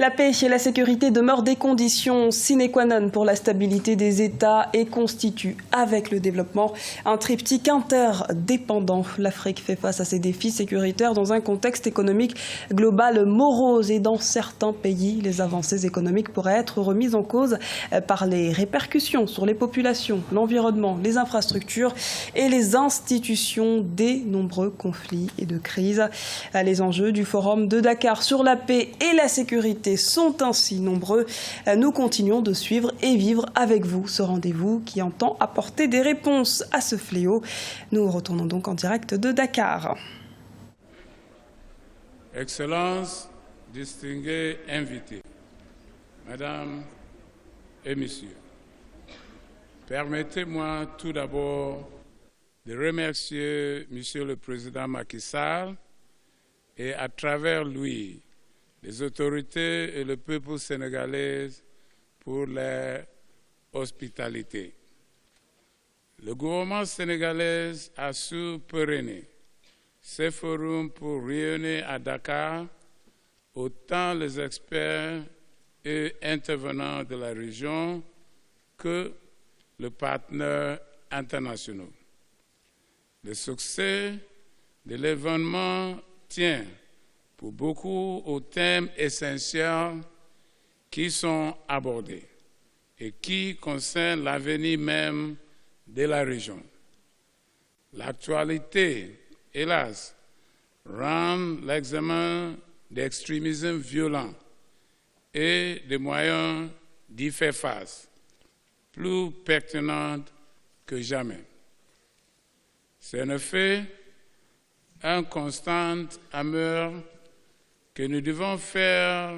La paix et la sécurité demeurent des conditions sine qua non pour la stabilité des États et constituent, avec le développement, un triptyque interdépendant. L'Afrique fait face à ces défis sécuritaires dans un contexte économique global morose et dans certains pays, les avancées économiques pourraient être remises en cause par les répercussions sur les populations, l'environnement, les infrastructures et les institutions des nombreux conflits et de crises. Les enjeux du Forum de Dakar sur la paix et la sécurité sont ainsi nombreux. Nous continuons de suivre et vivre avec vous ce rendez-vous qui entend apporter des réponses à ce fléau. Nous retournons donc en direct de Dakar. Excellences, distingués invités, Mesdames et Messieurs, permettez-moi tout d'abord de remercier Monsieur le Président Macky Sall et à travers lui les autorités et le peuple sénégalais pour leur hospitalité. Le gouvernement sénégalais a su pérenniser ces forums pour réunir à Dakar autant les experts et intervenants de la région que les partenaires internationaux. Le succès de l'événement tient pour beaucoup aux thèmes essentiels qui sont abordés et qui concernent l'avenir même de la région. L'actualité, hélas, rend l'examen d'extrémisme violent et des moyens d'y faire face plus pertinent que jamais. C'est en effet un constant amer que nous devons faire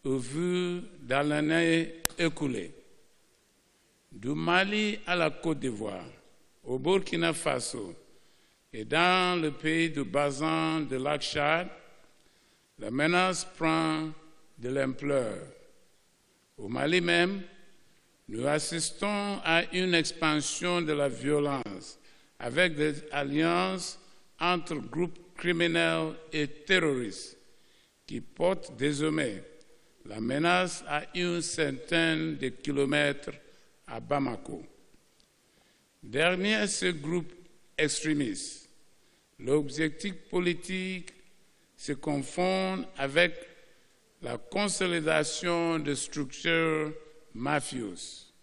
au vu de l'année écoulée. Du Mali à la Côte d'Ivoire, au Burkina Faso et dans le pays du bassin de lac Tchad, la menace prend de l'ampleur. Au Mali même, nous assistons à une expansion de la violence avec des alliances entre groupes criminels et terroristes qui portent désormais la menace à une centaine de kilomètres à Bamako. Derrière ce groupe extrémiste, l'objectif politique se confond avec la consolidation de structures mafieuses.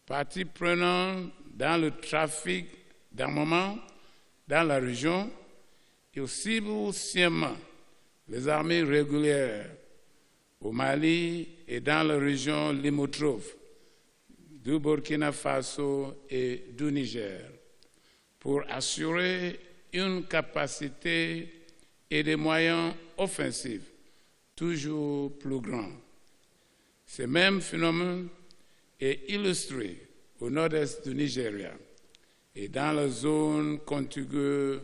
Parties prenantes dans le trafic d'armement dans la région, ils ciblent sciemment les armées régulières au Mali et dans la région limitrophe du Burkina Faso et du Niger pour assurer une capacité et des moyens offensifs toujours plus grands. Ce même phénomène est illustré au nord-est du Nigeria et dans la zone contiguë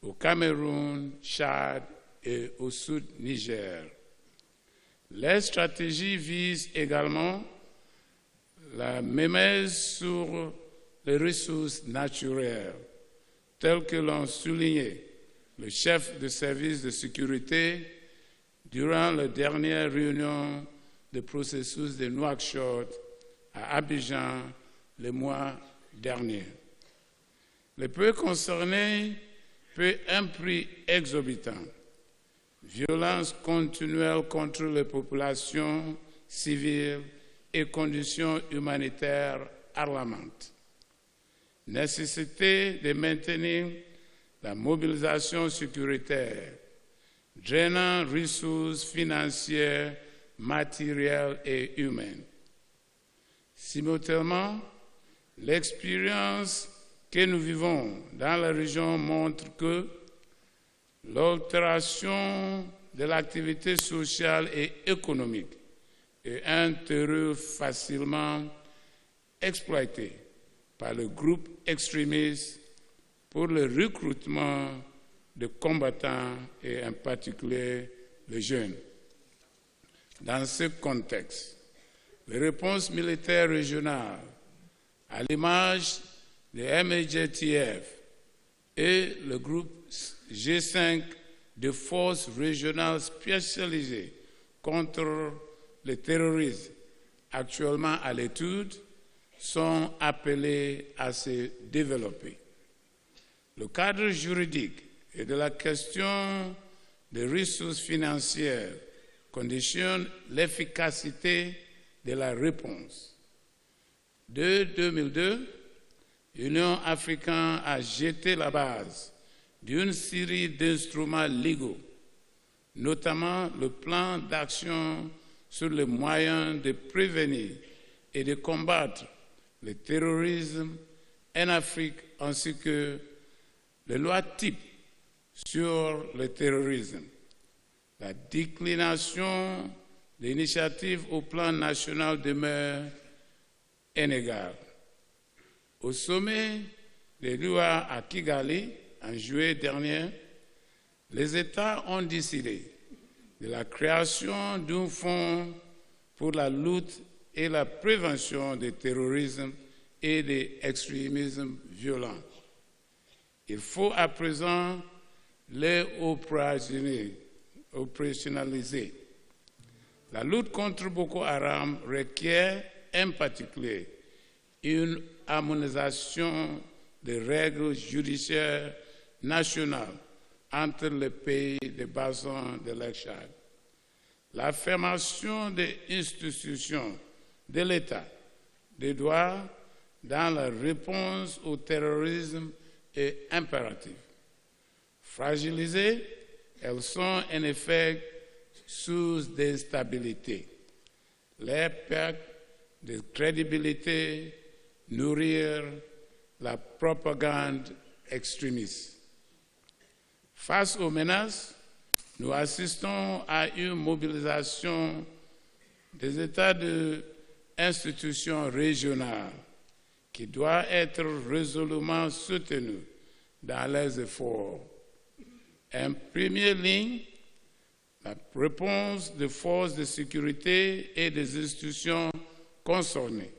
au Cameroun, Tchad et au sud Niger. Les stratégies visent également la mainmise sur les ressources naturelles, telles que l'ont souligné le chef de service de sécurité durant la dernière réunion du processus de Nouakchott à Abidjan le mois dernier. Les pays concernés paient un prix exorbitant. Violence continuelle contre les populations civiles et conditions humanitaires alarmantes. Nécessité de maintenir la mobilisation sécuritaire, drainant ressources financières, matérielles et humaines. Simultanément, l'expérience que nous vivons dans la région montre que l'altération de l'activité sociale et économique est un terreau facilement exploité par le groupe extrémiste pour le recrutement de combattants et en particulier les jeunes. Dans ce contexte, les réponses militaires régionales, à l'image de MJTF et le groupe G5 de forces régionales spécialisées contre le terrorisme actuellement à l'étude sont appelés à se développer. Le cadre juridique et de la question des ressources financières conditionne l'efficacité de la réponse. Dès 2002, l'Union africaine a jeté la base d'une série d'instruments légaux, notamment le plan d'action sur les moyens de prévenir et de combattre le terrorisme en Afrique, ainsi que les lois types sur le terrorisme. La déclination de l'initiative au plan national demeure inégale. Au sommet des lois à Kigali, en juillet dernier, les États ont décidé de la création d'un fonds pour la lutte et la prévention du terrorisme et de l'extrémisme violent. Il faut à présent les opérationnaliser. La lutte contre Boko Haram requiert en particulier une harmonisation des règles judiciaires nationales entre les pays des bassins de lac Tchad. L'affirmation des institutions de l'État des droits dans la réponse au terrorisme est impérative. Fragilisées, elles sont en effet sous d'instabilité. Les pertes de crédibilité nourrir la propagande extrémiste. Face aux menaces, nous assistons à une mobilisation des États de institutions régionales qui doit être résolument soutenue dans leurs efforts. En première ligne, la réponse des forces de sécurité et des institutions concernées.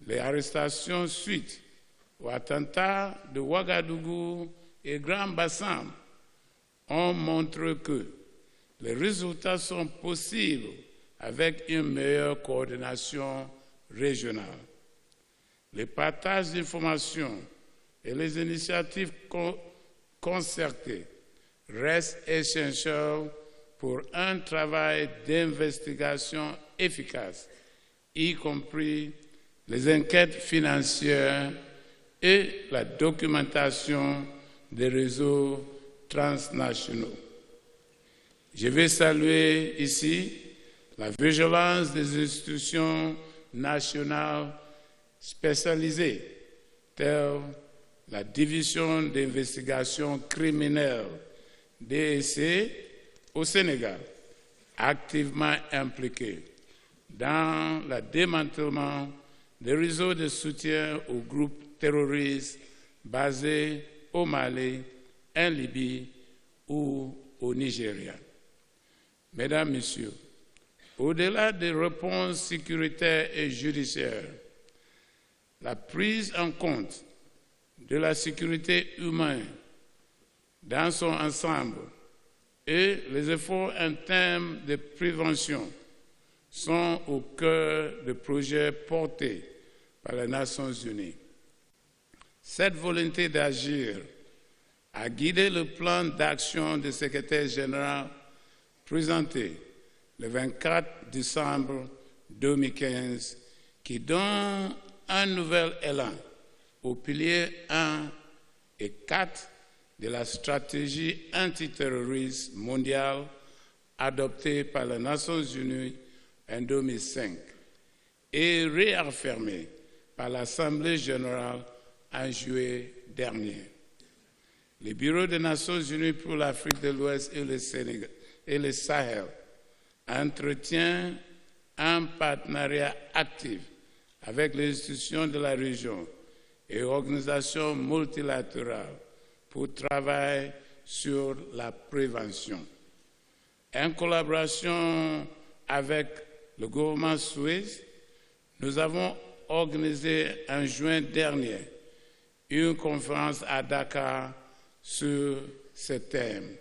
Les arrestations suite aux attentats de Ouagadougou et Grand Bassam ont montré que les résultats sont possibles avec une meilleure coordination régionale. Le partage d'informations et les initiatives concertées restent essentielles pour un travail d'investigation efficace, y compris les enquêtes financières et la documentation des réseaux transnationaux. Je vais saluer ici la vigilance des institutions nationales spécialisées, telles la Division d'investigation criminelle DIC au Sénégal, activement impliquée dans le démantèlement des réseaux de soutien aux groupes terroristes basés au Mali, en Libye ou au Nigeria. Mesdames, Messieurs, au-delà des réponses sécuritaires et judiciaires, la prise en compte de la sécurité humaine dans son ensemble et les efforts en termes de prévention sont au cœur des projets portés par les Nations Unies. Cette volonté d'agir a guidé le plan d'action du secrétaire général présenté le 24 décembre 2015 qui donne un nouvel élan aux piliers 1 et 4 de la stratégie antiterroriste mondiale adoptée par les Nations Unies en 2005 et réaffirmée par l'Assemblée générale en juillet dernier. Le Bureau des Nations Unies pour l'Afrique de l'Ouest et le Sahel entretient un partenariat actif avec les institutions de la région et organisations multilatérales pour travailler sur la prévention. En collaboration avec le gouvernement suisse, nous avons organisé en juin dernier une conférence à Dakar sur ce thème.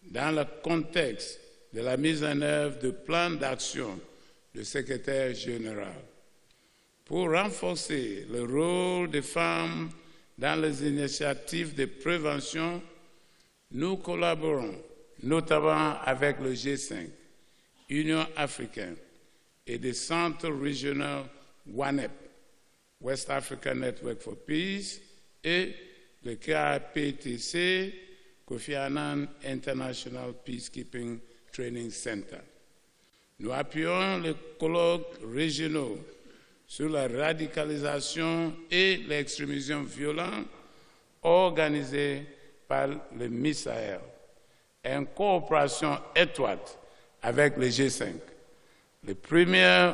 Dans le contexte de la mise en œuvre de plans d'action du secrétaire général. Pour renforcer le rôle des femmes dans les initiatives de prévention, nous collaborons notamment avec le G5, Union africaine et des centres régionaux WANEP, West African Network for Peace, et le KPTC, Kofi Annan International Peacekeeping Training Center. Nous appuyons les colloques régionaux sur la radicalisation et l'extrémisme violent organisés par le MISAEL, en coopération étroite avec le G5. Le premier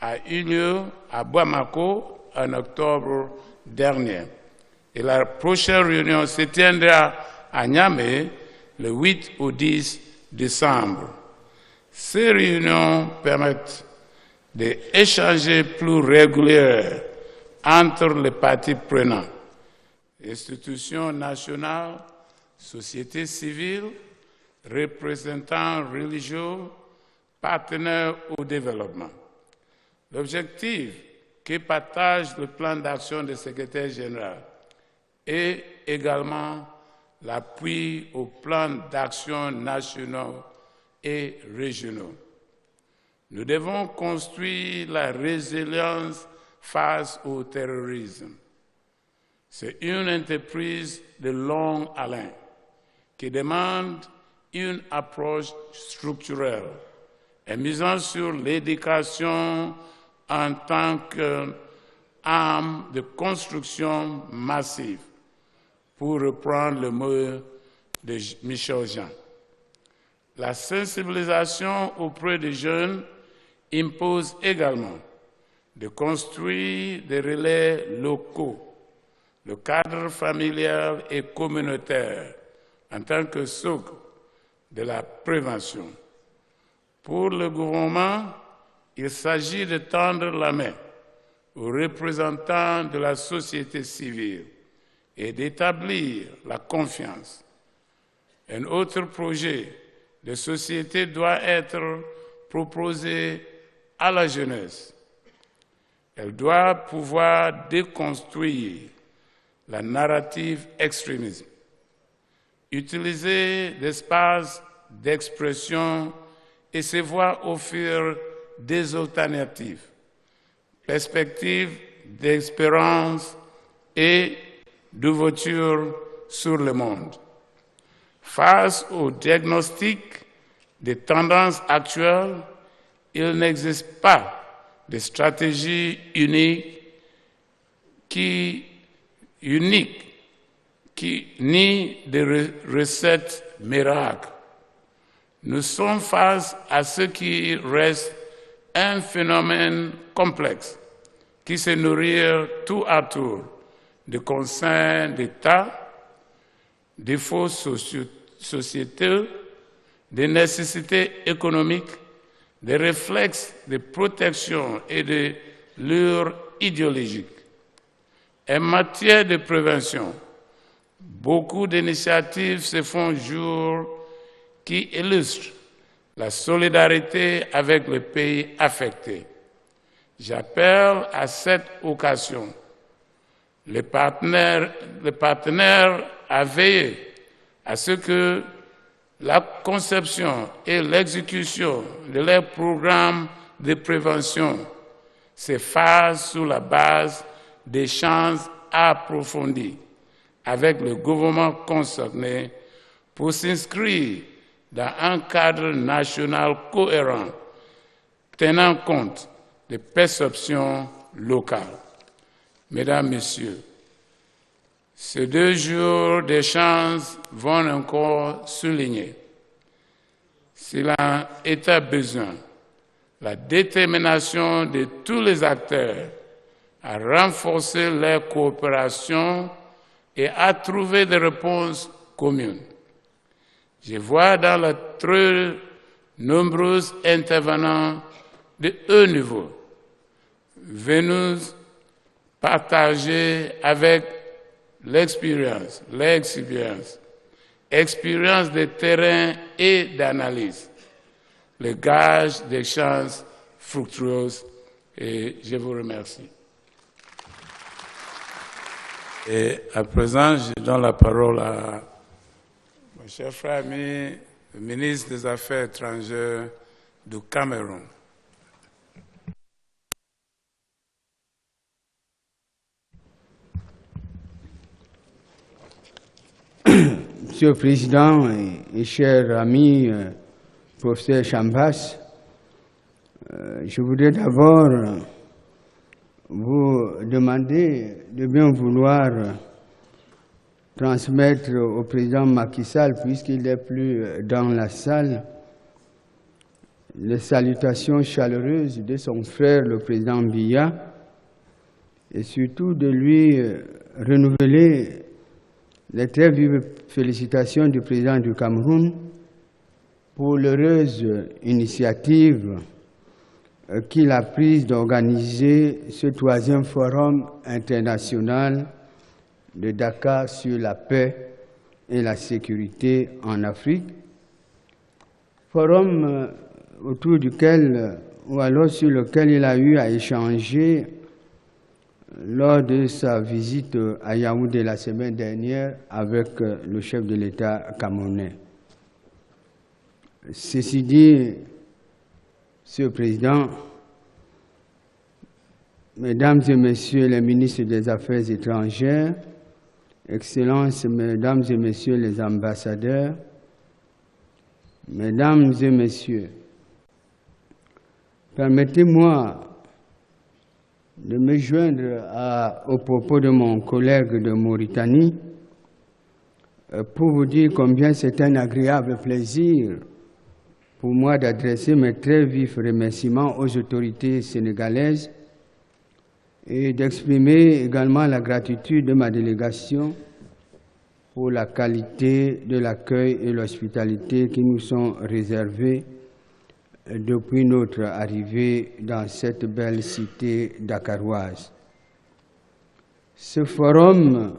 a eu lieu à Bamako en octobre dernier et la prochaine réunion se tiendra à Niamey le 8 au 10 décembre. Ces réunions permettent d'échanger plus régulièrement entre les parties prenantes, institutions nationales, société civile, représentants religieux, partenaires au développement. L'objectif que partage le plan d'action du secrétaire général est également l'appui aux plans d'action nationaux et régionaux. Nous devons construire la résilience face au terrorisme. C'est une entreprise de longue haleine qui demande une approche structurelle et misant sur l'éducation en tant qu'arme de construction massive, pour reprendre le mot de Michel Jean. La sensibilisation auprès des jeunes impose également de construire des relais locaux, le cadre familial et communautaire en tant que socle de la prévention. Pour le gouvernement, il s'agit de tendre la main aux représentants de la société civile et d'établir la confiance. Un autre projet de société doit être proposé à la jeunesse. Elle doit pouvoir déconstruire la narrative extrémiste, utiliser l'espace d'expression et se voir offrir des alternatives, perspectives d'espérance et d'ouverture sur le monde. Face au diagnostic des tendances actuelles, il n'existe pas de stratégie unique ni de recettes miracles. Nous sommes face à ce qui reste un phénomène complexe qui se nourrit tour à tour de concerns d'État, des fausses sociétés, des nécessités économiques, des réflexes de protection et de lures idéologiques. En matière de prévention, beaucoup d'initiatives se font jour qui illustrent la solidarité avec les pays affectés. J'appelle à cette occasion les partenaires à veiller à ce que la conception et l'exécution de leurs programmes de prévention se fassent sur la base d'échanges approfondis avec le gouvernement concerné pour s'inscrire dans un cadre national cohérent tenant compte des perceptions locales. Mesdames, Messieurs, ces 2 jours d'échange vont encore souligner, s'il en était besoin, la détermination de tous les acteurs à renforcer leur coopération et à trouver des réponses communes. Je vois dans les très nombreux intervenants de haut niveau venus partager avec l'expérience de terrain et d'analyse, le gage d'échanges fructueux. Et je vous remercie. Et à présent, je donne la parole à mon cher frère ami, le ministre des Affaires étrangères du Cameroun. Monsieur le Président et cher ami, professeur Chambas, je voudrais d'abord vous demander de bien vouloir transmettre au président Macky Sall, puisqu'il n'est plus dans la salle, les salutations chaleureuses de son frère, le président Biya, et surtout de lui renouveler les très vives félicitations du président du Cameroun pour l'heureuse initiative qu'il a prise d'organiser ce 3e forum international de Dakar sur la paix et la sécurité en Afrique. Forum autour duquel, ou alors sur lequel il a eu à échanger lors de sa visite à Yaoundé la semaine dernière avec le chef de l'État camerounais. Ceci dit, Monsieur le Président, Mesdames et Messieurs les ministres des Affaires étrangères, Excellences, Mesdames et Messieurs les ambassadeurs, Mesdames et Messieurs, permettez-moi de me joindre aux propos de mon collègue de Mauritanie pour vous dire combien c'est un agréable plaisir pour moi d'adresser mes très vifs remerciements aux autorités sénégalaises et d'exprimer également la gratitude de ma délégation pour la qualité de l'accueil et l'hospitalité qui nous sont réservés depuis notre arrivée dans cette belle cité dakaroise. Ce forum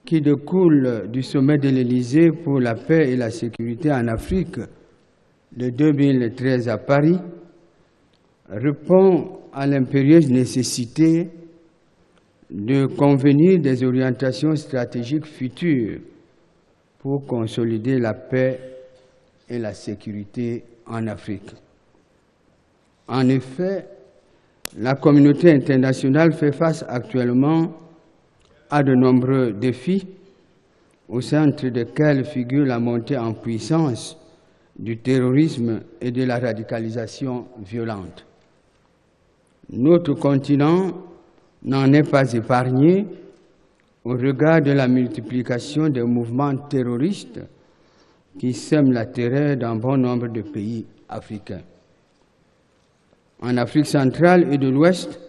qui découle du sommet de l'Élysée pour la paix et la sécurité en Afrique de 2013 à Paris répond à l'impérieuse nécessité de convenir des orientations stratégiques futures pour consolider la paix et la sécurité en Afrique. En effet, la communauté internationale fait face actuellement à de nombreux défis, au centre desquels figure la montée en puissance du terrorisme et de la radicalisation violente. Notre continent n'en est pas épargné au regard de la multiplication des mouvements terroristes qui sèment la terreur dans bon nombre de pays africains. En Afrique centrale et de l'Ouest,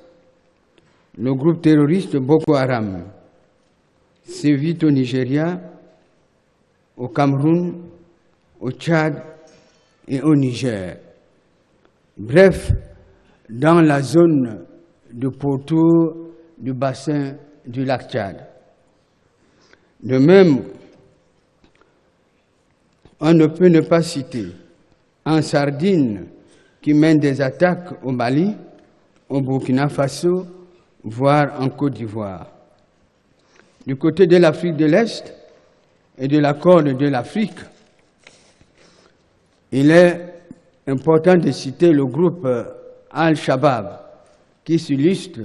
le groupe terroriste Boko Haram sévit au Nigeria, au Cameroun, au Tchad et au Niger. Bref, dans la zone de pourtour du bassin du lac Tchad. De même, on ne peut ne pas citer en Sardine qui mène des attaques au Mali, au Burkina Faso, voire en Côte d'Ivoire. Du côté de l'Afrique de l'Est et de la Corne de l'Afrique, il est important de citer le groupe Al-Shabaab qui s'illustre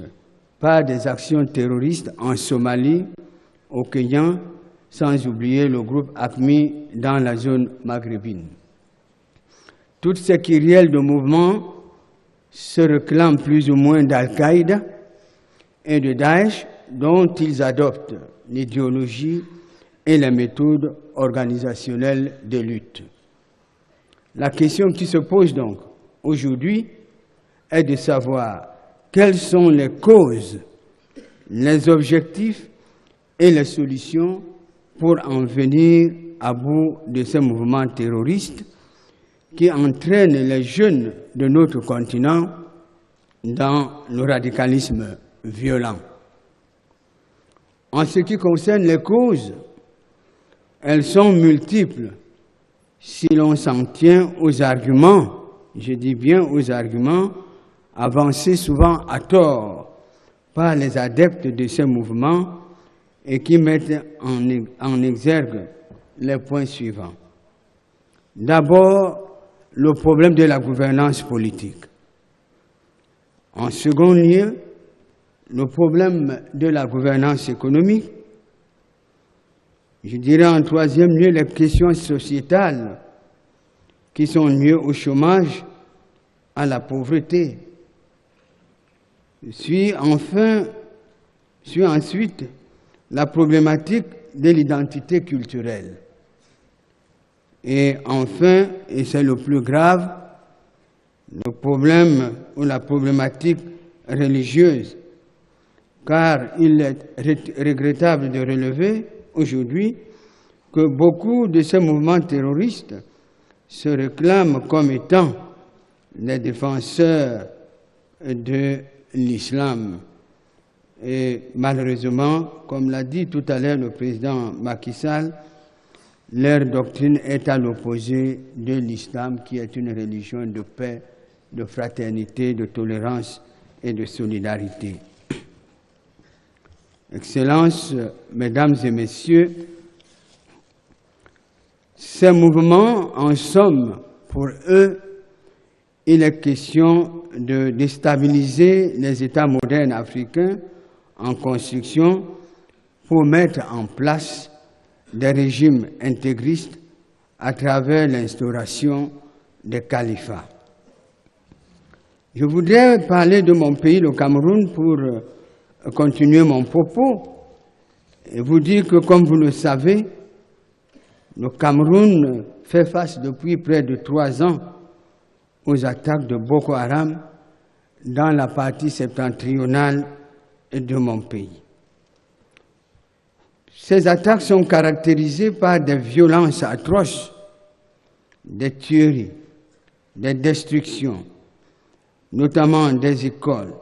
par des actions terroristes en Somalie, au Kenya, sans oublier le groupe AQMI dans la zone maghrébine. Toutes ces kyrielles de mouvements se réclament plus ou moins d'Al-Qaïda et de Daesh, dont ils adoptent l'idéologie et les méthodes organisationnelles de lutte. La question qui se pose donc aujourd'hui est de savoir quelles sont les causes, les objectifs et les solutions pour en venir à bout de ces mouvements terroristes qui entraînent les jeunes de notre continent dans le radicalisme violent. En ce qui concerne les causes, elles sont multiples si l'on s'en tient aux arguments, je dis bien aux arguments, avancés souvent à tort par les adeptes de ces mouvements et qui mettent en exergue les points suivants. D'abord, le problème de la gouvernance politique. En second lieu, le problème de la gouvernance économique. Je dirais en troisième lieu les questions sociétales qui sont liées au chômage, à la pauvreté. Suit ensuite la problématique de l'identité culturelle. Et enfin, et c'est le plus grave, le problème ou la problématique religieuse, car il est regrettable de relever aujourd'hui que beaucoup de ces mouvements terroristes se réclament comme étant les défenseurs de l'islam. Et malheureusement, comme l'a dit tout à l'heure le président Macky Sall, leur doctrine est à l'opposé de l'islam, qui est une religion de paix, de fraternité, de tolérance et de solidarité. Excellences, Mesdames et Messieurs, ces mouvements, en somme, pour eux, il est question de déstabiliser les États modernes africains en construction pour mettre en place des régimes intégristes à travers l'instauration des califats. Je voudrais parler de mon pays, le Cameroun, pour continuer mon propos et vous dire que, comme vous le savez, le Cameroun fait face depuis près de 3 ans aux attaques de Boko Haram dans la partie septentrionale de mon pays. Ces attaques sont caractérisées par des violences atroces, des tueries, des destructions, notamment des écoles,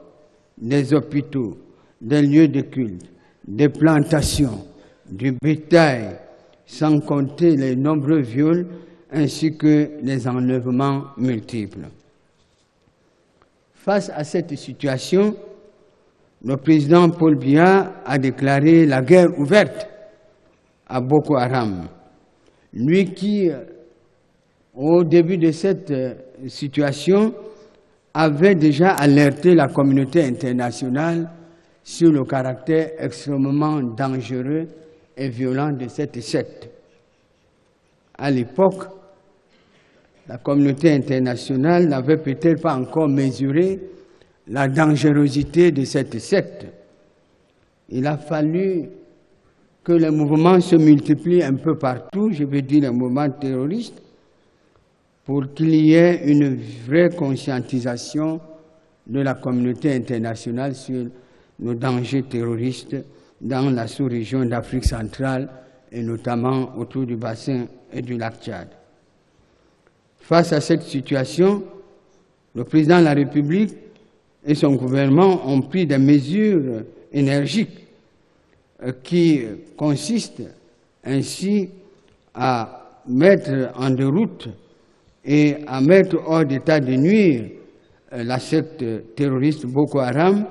des hôpitaux, des lieux de culte, des plantations, du bétail, sans compter les nombreux viols ainsi que les enlèvements multiples. Face à cette situation, le président Paul Biya a déclaré la guerre ouverte à Boko Haram. Lui qui, au début de cette situation, avait déjà alerté la communauté internationale sur le caractère extrêmement dangereux et violent de cette secte. À l'époque, la communauté internationale n'avait peut-être pas encore mesuré la dangerosité de cette secte. Il a fallu que les mouvements se multiplient un peu partout, je veux dire les mouvements terroristes, pour qu'il y ait une vraie conscientisation de la communauté internationale sur nos dangers terroristes dans la sous-région d'Afrique centrale et notamment autour du bassin et du lac Tchad. Face à cette situation, le président de la République et son gouvernement ont pris des mesures énergiques qui consistent ainsi à mettre en déroute et à mettre hors d'état de nuire la secte terroriste Boko Haram,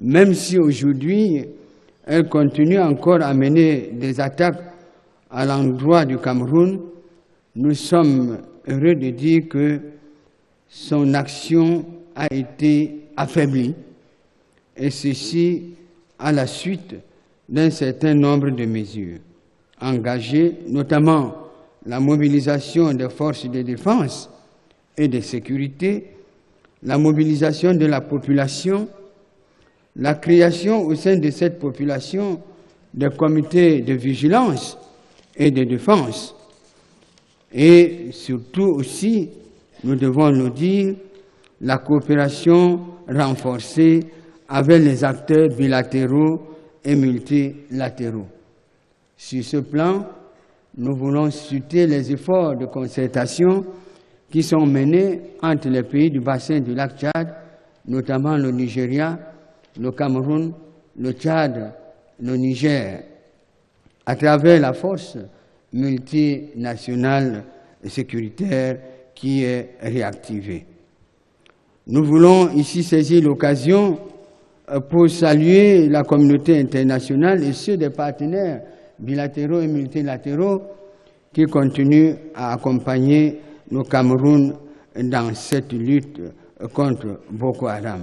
même si aujourd'hui elle continue encore à mener des attaques à l'endroit du Cameroun. Nous sommes heureux de dire que son action a été affaiblie, et ceci à la suite d'un certain nombre de mesures engagées, notamment la mobilisation des forces de défense et de sécurité, la mobilisation de la population, la création au sein de cette population de comités de vigilance et de défense, et surtout aussi, nous devons le dire, la coopération renforcée avec les acteurs bilatéraux et multilatéraux. Sur ce plan, nous voulons citer les efforts de concertation qui sont menés entre les pays du bassin du lac Tchad, notamment le Nigeria, le Cameroun, le Tchad, le Niger, à travers la force multinationale sécuritaire qui est réactivé. Nous voulons ici saisir l'occasion pour saluer la communauté internationale et ceux des partenaires bilatéraux et multilatéraux qui continuent à accompagner le Cameroun dans cette lutte contre Boko Haram.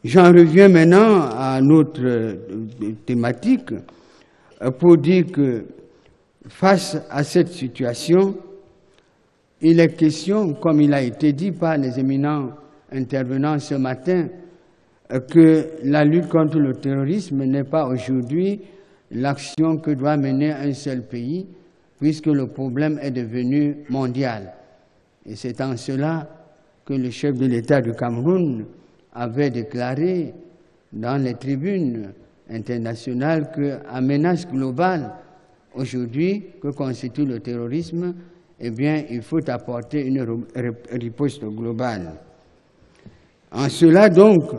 J'en reviens maintenant à notre thématique pour dire que face à cette situation, il est question, comme il a été dit par les éminents intervenants ce matin, que la lutte contre le terrorisme n'est pas aujourd'hui l'action que doit mener un seul pays, puisque le problème est devenu mondial. Et c'est en cela que le chef de l'État du Cameroun avait déclaré dans les tribunes internationales qu'à menace globale aujourd'hui que constitue le terrorisme, eh bien, il faut apporter une riposte globale. En cela, donc,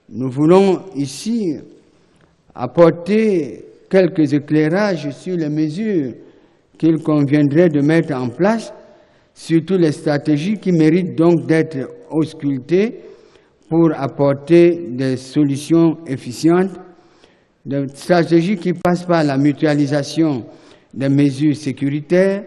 nous voulons ici apporter quelques éclairages sur les mesures qu'il conviendrait de mettre en place, surtout les stratégies qui méritent donc d'être auscultées pour apporter des solutions efficientes, des stratégies qui passent par la mutualisation des mesures sécuritaires,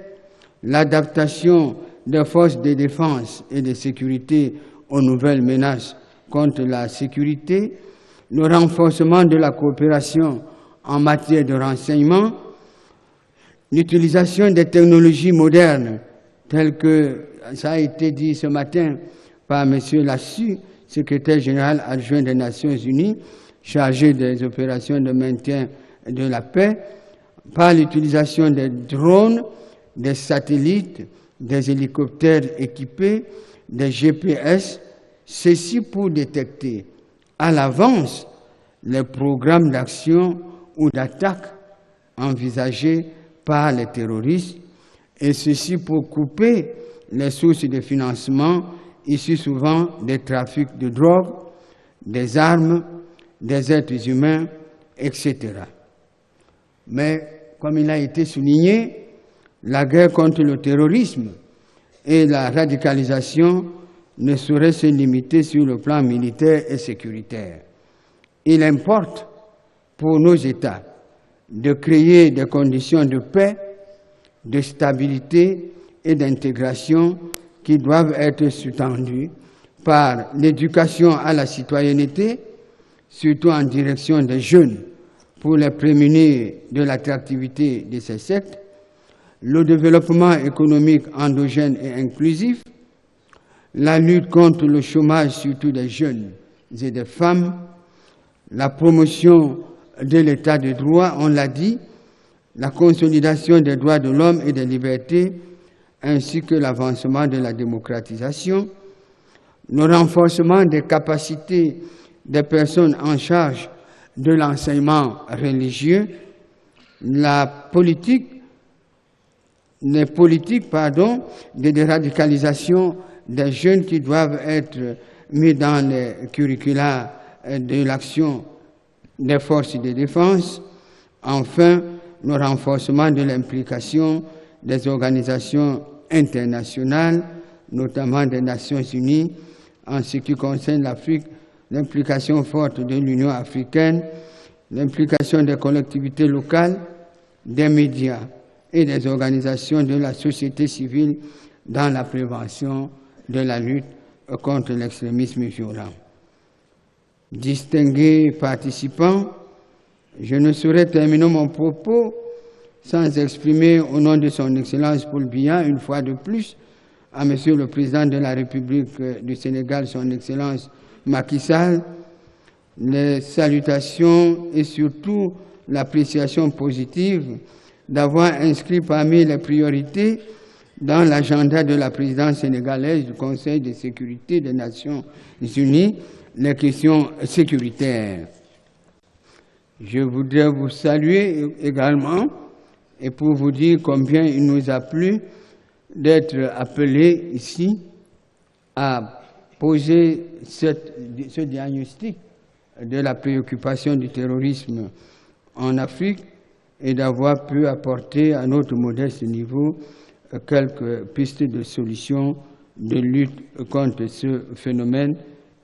l'adaptation des forces de défense et de sécurité aux nouvelles menaces contre la sécurité, le renforcement de la coopération en matière de renseignement, l'utilisation des technologies modernes, telles que ça a été dit ce matin par M. Lassu, secrétaire général adjoint des Nations Unies, chargé des opérations de maintien de la paix, par l'utilisation des drones, des satellites, des hélicoptères équipés, des GPS, ceci pour détecter à l'avance les programmes d'action ou d'attaque envisagés par les terroristes, et ceci pour couper les sources de financement issues souvent des trafics de drogue, des armes, des êtres humains, etc. Mais, comme il a été souligné, la guerre contre le terrorisme et la radicalisation ne sauraient se limiter sur le plan militaire et sécuritaire. Il importe pour nos États de créer des conditions de paix, de stabilité et d'intégration qui doivent être sous-tendues par l'éducation à la citoyenneté, surtout en direction des jeunes, pour les prémunir de l'attractivité de ces sectes, le développement économique endogène et inclusif, la lutte contre le chômage, surtout des jeunes et des femmes, la promotion de l'état de droit, on l'a dit, la consolidation des droits de l'homme et des libertés, ainsi que l'avancement de la démocratisation, le renforcement des capacités des personnes en charge de l'enseignement religieux, les politiques de déradicalisation des jeunes qui doivent être mis dans les curricula de l'action des forces de défense, enfin le renforcement de l'implication des organisations internationales, notamment des Nations Unies, en ce qui concerne l'Afrique, l'implication forte de l'Union africaine, l'implication des collectivités locales, des médias et des organisations de la société civile dans la prévention de la lutte contre l'extrémisme violent. Distingués participants, je ne saurais terminer mon propos sans exprimer au nom de son Excellence Paul Biya, une fois de plus, à Monsieur le Président de la République du Sénégal, son Excellence Macky Sall, les salutations et surtout l'appréciation positive d'avoir inscrit parmi les priorités dans l'agenda de la présidence sénégalaise du Conseil de sécurité des Nations Unies les questions sécuritaires. Je voudrais vous saluer également et pour vous dire combien il nous a plu d'être appelés ici à poser ce diagnostic de la préoccupation du terrorisme en Afrique et d'avoir pu apporter à notre modeste niveau quelques pistes de solutions de lutte contre ce phénomène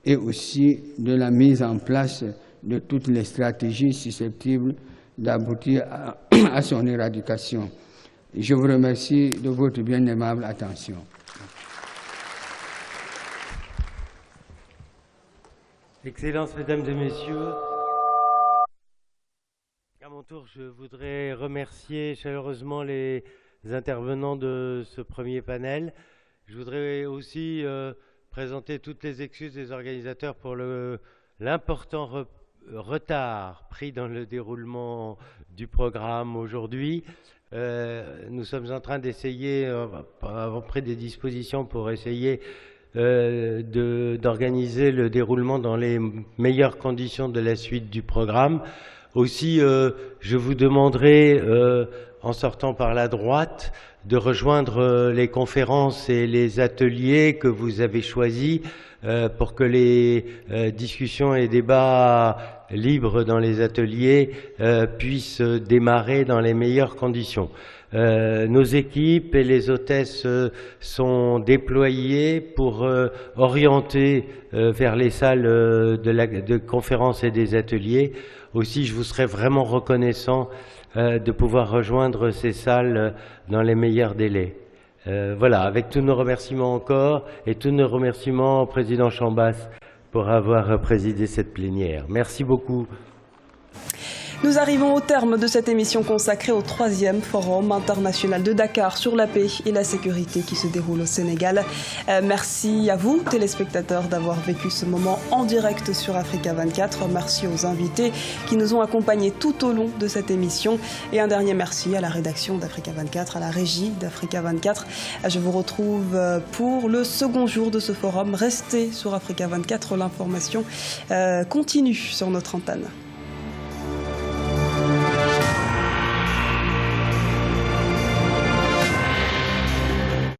et aussi de la mise en place de toutes les stratégies susceptibles d'aboutir à son éradication. Je vous remercie de votre bien aimable attention. Excellences, Mesdames et Messieurs, à mon tour, je voudrais remercier chaleureusement les intervenants de ce premier panel. Je voudrais aussi présenter toutes les excuses des organisateurs pour l'important retard pris dans le déroulement du programme aujourd'hui. Nous sommes en train d'essayer, avons pris des dispositions pour essayer d'organiser le déroulement dans les meilleures conditions de la suite du programme. Aussi, je vous demanderai, en sortant par la droite, de rejoindre les conférences et les ateliers que vous avez choisis pour que les discussions et débats libres dans les ateliers puissent démarrer dans les meilleures conditions. Nos équipes et les hôtesses sont déployées pour orienter vers les salles de conférences et des ateliers. Aussi, je vous serais vraiment reconnaissant de pouvoir rejoindre ces salles dans les meilleurs délais. Voilà, avec tous nos remerciements encore et tous nos remerciements au président Chambas pour avoir présidé cette plénière. Merci beaucoup. Nous arrivons au terme de cette émission consacrée au 3e Forum international de Dakar sur la paix et la sécurité qui se déroule au Sénégal. Merci à vous, téléspectateurs, d'avoir vécu ce moment en direct sur Africa 24. Merci aux invités qui nous ont accompagnés tout au long de cette émission. Et un dernier merci à la rédaction d'Africa 24, à la régie d'Africa 24. Je vous retrouve pour le second jour de ce forum. Restez sur Africa 24, l'information continue sur notre antenne.